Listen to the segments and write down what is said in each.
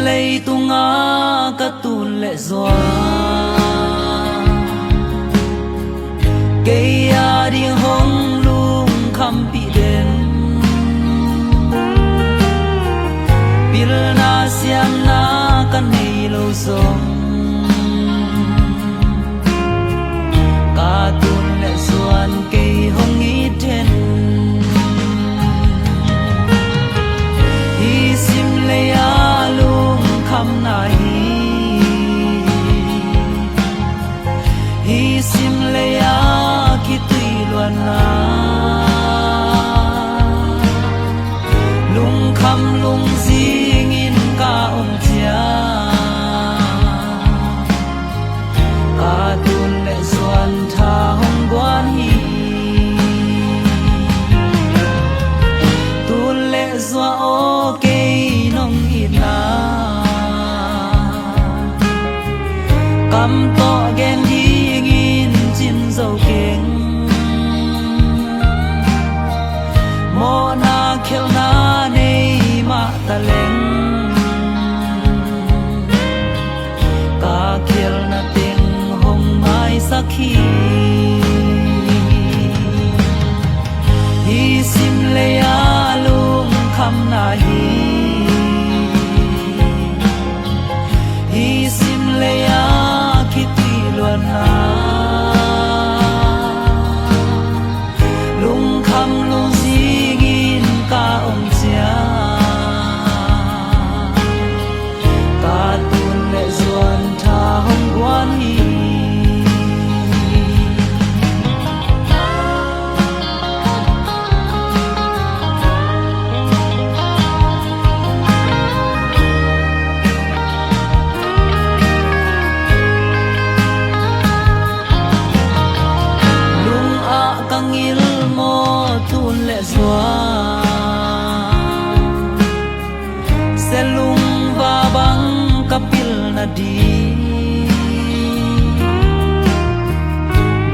lei tunga ka tun le zwa ke ya ding hong lung kham pi den pil na siam na kan nei lo song ka tun le suan ke hong i ten hi sim le ya lung kham na hi sim le ya ki tui luan na lung kham lung zing in ka ong chia ka tun le suan tha hong guan hi tun le zwa o ke nong in na kam to gen hi ngin chin dâu keng mo na khel na nei ma ta leng ka khel na ting hong mai sakhi hi sim le ya lung kham na hi sim le ya ki ti luan na lung kham lung zing in ka ong chia ka tun le zuan tha hong guan hi kangil mo tun le zwa selung va bang kapil na di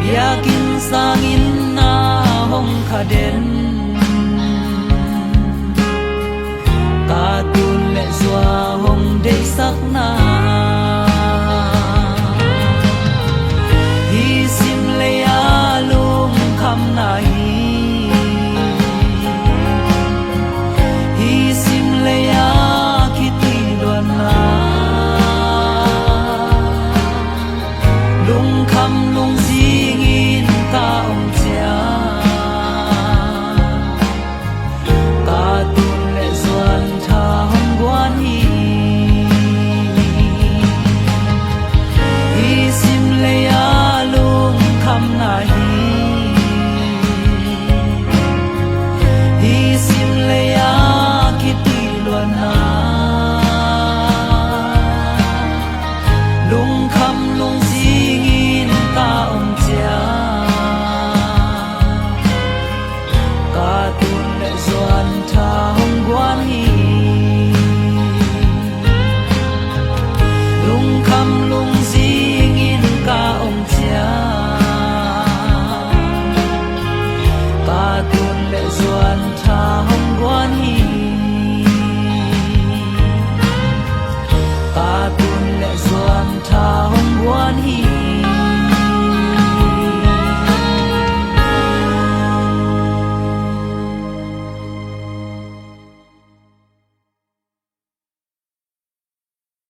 biakin sangin na hong khaden